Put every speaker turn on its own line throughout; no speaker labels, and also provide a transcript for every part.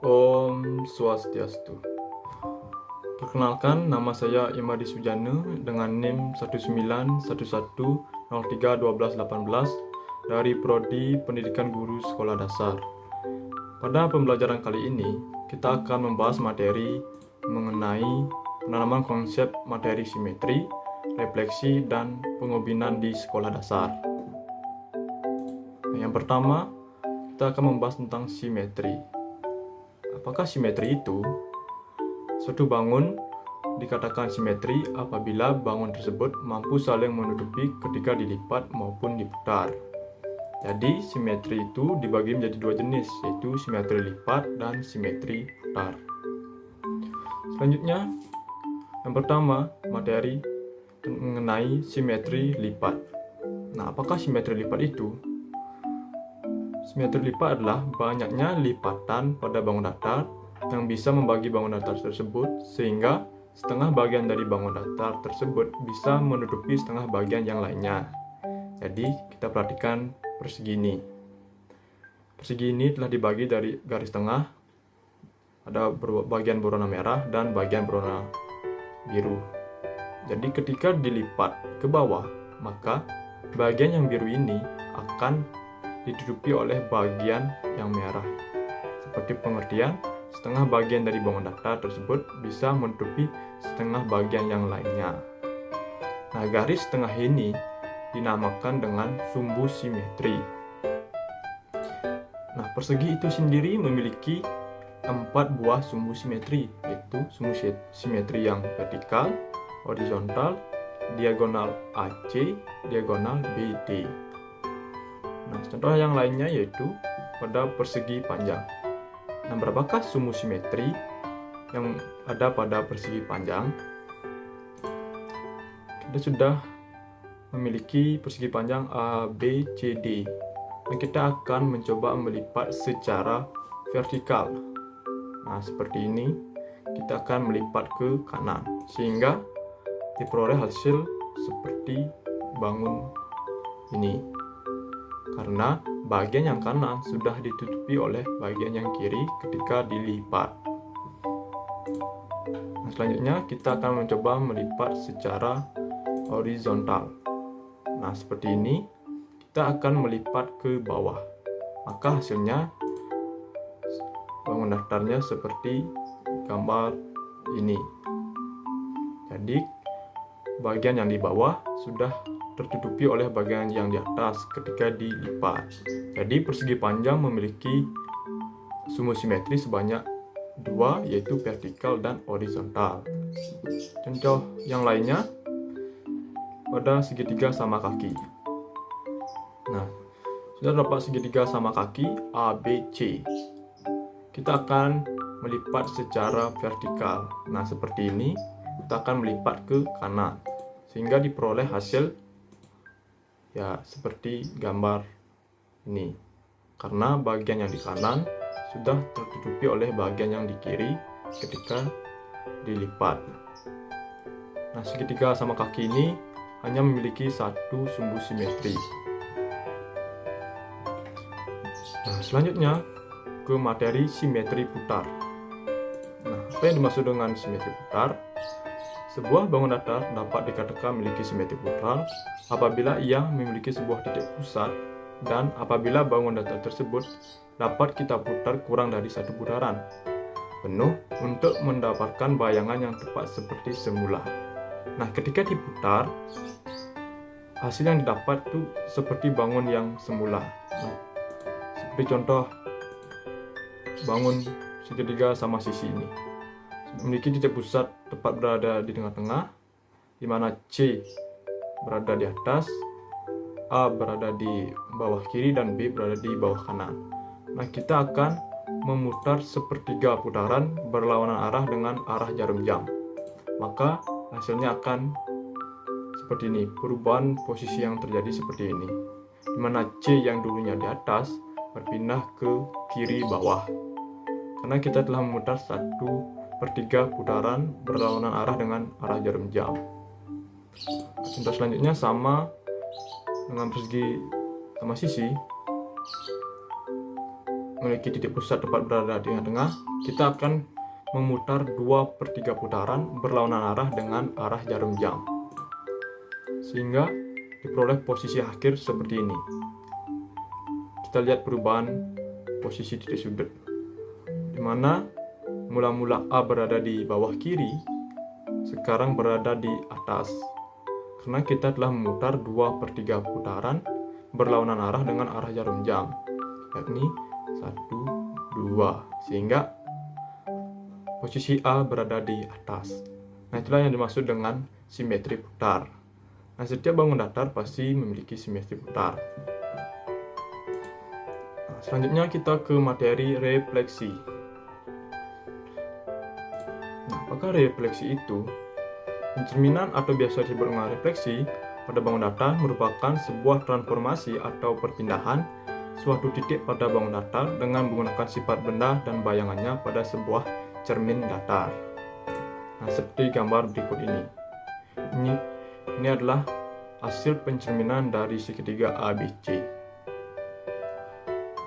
Om Swastiastu. Perkenalkan, nama saya Imadi Sujana dengan NIM 1911031218 dari Prodi Pendidikan Guru Sekolah Dasar. Pada pembelajaran kali ini, kita akan membahas materi mengenai penanaman konsep materi simetri, refleksi, dan pengobinan di sekolah dasar. Yang pertama, kita akan membahas tentang simetri. Apakah simetri itu? Suatu bangun dikatakan simetri apabila bangun tersebut mampu saling menutupi ketika dilipat maupun diputar. Jadi, simetri itu dibagi menjadi dua jenis, yaitu simetri lipat dan simetri putar. Selanjutnya, yang pertama, materi mengenai simetri lipat. Nah, apakah simetri lipat itu? Simetri lipat adalah banyaknya lipatan pada bangun datar yang bisa membagi bangun datar tersebut sehingga setengah bagian dari bangun datar tersebut bisa menutupi setengah bagian yang lainnya. Jadi kita perhatikan persegi ini. Persegi ini telah dibagi dari garis tengah, ada bagian berwarna merah dan bagian berwarna biru. Jadi ketika dilipat ke bawah, maka bagian yang biru ini akan ditutupi oleh bagian yang merah. Seperti pengertian, setengah bagian dari bangun datar tersebut bisa menutupi setengah bagian yang lainnya. Nah, garis tengah ini dinamakan dengan sumbu simetri. Nah, persegi itu sendiri memiliki 4 buah sumbu simetri, yaitu sumbu simetri yang vertikal, horizontal, diagonal AC, diagonal BD. Nah, contoh yang lainnya yaitu pada persegi panjang. Nah, berapakah sumbu simetri yang ada pada persegi panjang? Kita sudah memiliki persegi panjang A, B, C, D. Dan kita akan mencoba melipat secara vertikal. Nah, seperti ini. Kita akan melipat ke kanan sehingga diperoleh hasil seperti bangun ini. Karena bagian yang kanan sudah ditutupi oleh bagian yang kiri ketika dilipat. Nah, selanjutnya kita akan mencoba melipat secara horizontal. Nah, seperti ini kita akan melipat ke bawah. Maka hasilnya bangun datarnya seperti gambar ini. Jadi bagian yang di bawah sudah tertutupi oleh bagian yang di atas ketika dilipat. Jadi persegi panjang memiliki sumbu simetri sebanyak 2, yaitu vertikal dan horizontal. Contoh yang lainnya pada segitiga sama kaki. Nah, sudah dapat segitiga sama kaki ABC. Kita akan melipat secara vertikal. Nah, seperti ini kita akan melipat ke kanan sehingga diperoleh hasil ya seperti gambar ini, karena bagian yang di kanan sudah tertutupi oleh bagian yang di kiri ketika dilipat. Nah, segitiga sama kaki ini hanya memiliki satu sumbu simetri. Nah, selanjutnya ke materi simetri putar. Nah, apa yang dimaksud dengan simetri putar? Sebuah bangun datar dapat dikatakan memiliki simetri putar apabila ia memiliki sebuah titik pusat dan apabila bangun datar tersebut dapat kita putar kurang dari satu putaran penuh untuk mendapatkan bayangan yang tepat seperti semula. Nah, ketika diputar, hasil yang didapat itu seperti bangun yang semula. Nah, seperti contoh bangun segitiga sama sisi ini. Memiliki titik pusat tepat berada di tengah-tengah, di mana C berada di atas, A berada di bawah kiri, dan B berada di bawah kanan. Nah, kita akan memutar sepertiga putaran berlawanan arah dengan arah jarum jam. Maka hasilnya akan seperti ini, perubahan posisi yang terjadi seperti ini, di mana C yang dulunya di atas berpindah ke kiri bawah. Karena kita telah memutar 1/3 putaran berlawanan arah dengan arah jarum jam. Contoh selanjutnya sama dengan persegi sama sisi. memiliki titik pusat tepat berada di tengah-tengah, kita akan memutar 2/3 putaran berlawanan arah dengan arah jarum jam, sehingga diperoleh posisi akhir seperti ini. Kita lihat perubahan posisi titik sudut, di mana mula-mula A berada di bawah kiri, sekarang berada di atas, karena kita telah memutar 2/3 putaran berlawanan arah dengan arah jarum jam, yakni 1, 2, sehingga posisi A berada di atas. Nah, itulah yang dimaksud dengan simetri putar. Nah, setiap bangun datar pasti memiliki simetri putar. Nah, selanjutnya kita ke materi refleksi. Nah, apakah refleksi itu? Pencerminan atau biasa disebut dengan refleksi pada bangun datar merupakan sebuah transformasi atau perpindahan suatu titik pada bangun datar dengan menggunakan sifat benda dan bayangannya pada sebuah cermin datar. Nah, seperti gambar berikut ini. Ini adalah hasil pencerminan dari segitiga ABC.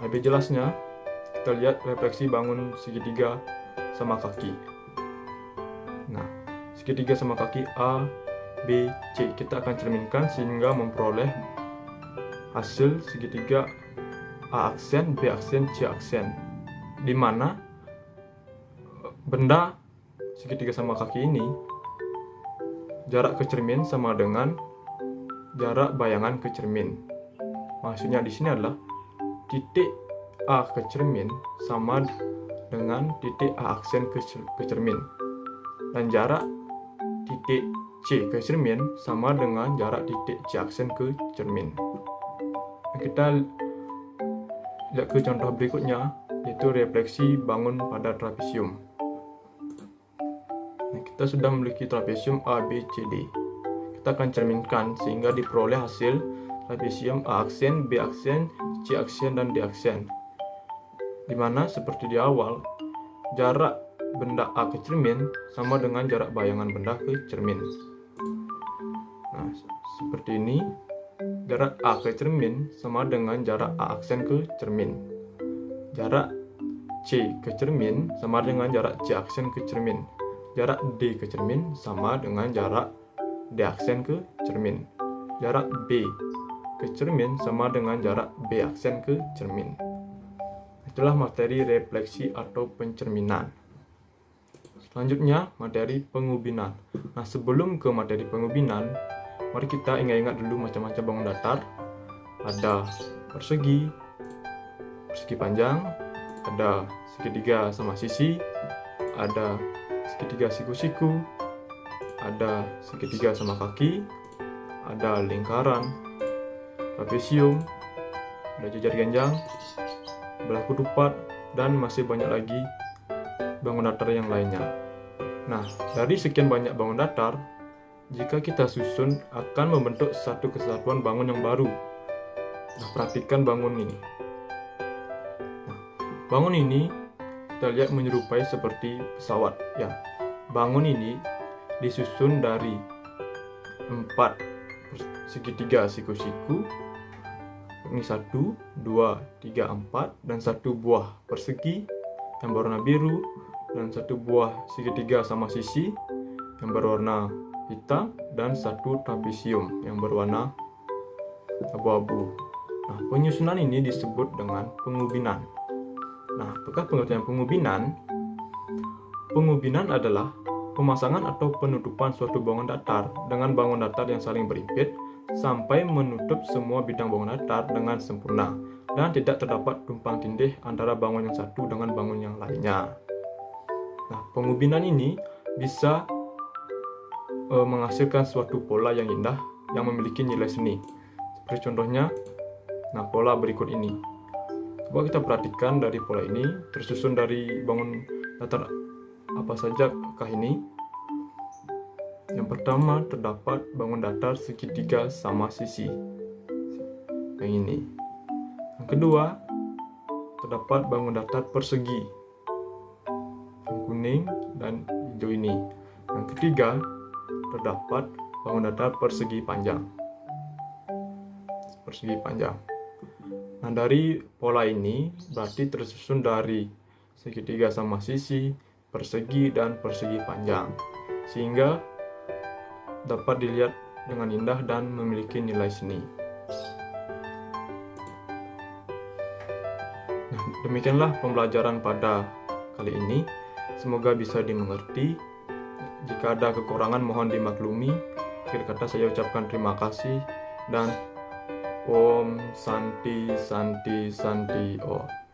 Lebih jelasnya, kita lihat refleksi bangun segitiga sama kaki. Nah, segitiga sama kaki A, B, C kita akan cerminkan sehingga memperoleh hasil segitiga A aksen, B aksen, C aksen, di mana benda segitiga sama kaki ini jarak ke cermin sama dengan jarak bayangan ke cermin. Maksudnya di sini adalah titik A ke cermin sama dengan titik A aksen ke cermin, dan jarak titik C ke cermin sama dengan jarak titik C aksen ke cermin. Kita lihat ke contoh berikutnya, yaitu refleksi bangun pada trapesium. Nah, kita sudah memiliki trapesium A, B, C, D. Kita akan cerminkan sehingga diperoleh hasil trapesium A aksen, B aksen, C aksen, dan D aksen, dimana seperti di awal, jarak benda A ke cermin sama dengan jarak bayangan benda ke cermin. Nah, seperti ini. Jarak A ke cermin sama dengan jarak A aksen ke cermin. Jarak C ke cermin sama dengan jarak C aksen ke cermin. Jarak D ke cermin sama dengan jarak D aksen ke cermin. Jarak B ke cermin sama dengan jarak B aksen ke cermin. Itulah materi refleksi atau pencerminan. Selanjutnya, materi pengubinan. Nah, sebelum ke materi pengubinan, mari kita ingat-ingat dulu macam-macam bangun datar. Ada persegi, persegi panjang, ada segitiga sama sisi, ada segitiga siku-siku, ada segitiga sama kaki, ada lingkaran, trapesium, ada jejar genjang, belah ketupat, dan masih banyak lagi bangun datar yang lainnya. Nah, dari sekian banyak bangun datar, jika kita susun akan membentuk satu kesatuan bangun yang baru. Nah, perhatikan bangun ini. Nah, bangun ini kita lihat menyerupai seperti pesawat. Ya, bangun ini disusun dari 4 segitiga siku-siku. Ini 1, 2, 3, 4, dan 1 buah persegi yang berwarna biru, dan 1 buah segitiga sama sisi yang berwarna hitam, dan 1 trapesium yang berwarna abu-abu. Nah, penyusunan ini disebut dengan pengubinan. Nah, apakah pengertian pengubinan? Pengubinan adalah pemasangan atau penutupan suatu bangun datar dengan bangun datar yang saling berimpit sampai menutup semua bidang bangun datar dengan sempurna dan tidak terdapat tumpang tindih antara bangun yang satu dengan bangun yang lainnya. Nah, pengubinan ini bisa menghasilkan suatu pola yang indah yang memiliki nilai seni. Seperti contohnya, nah, pola berikut ini. Coba kita perhatikan dari pola ini tersusun dari bangun datar apa saja kah ini? Yang pertama, terdapat bangun datar segitiga sama sisi. Yang ini. Yang kedua, terdapat bangun datar persegi. Yang kuning dan hijau ini. Yang ketiga, terdapat bangun datar persegi panjang. Persegi panjang. Nah, dari pola ini berarti tersusun dari segitiga sama sisi, persegi, dan persegi panjang, sehingga dapat dilihat dengan indah dan memiliki nilai seni. Nah, demikianlah pembelajaran pada kali ini. Semoga bisa dimengerti. Jika ada kekurangan mohon dimaklumi. Akhir kata saya ucapkan terima kasih dan Om Santi Santi Santi Om.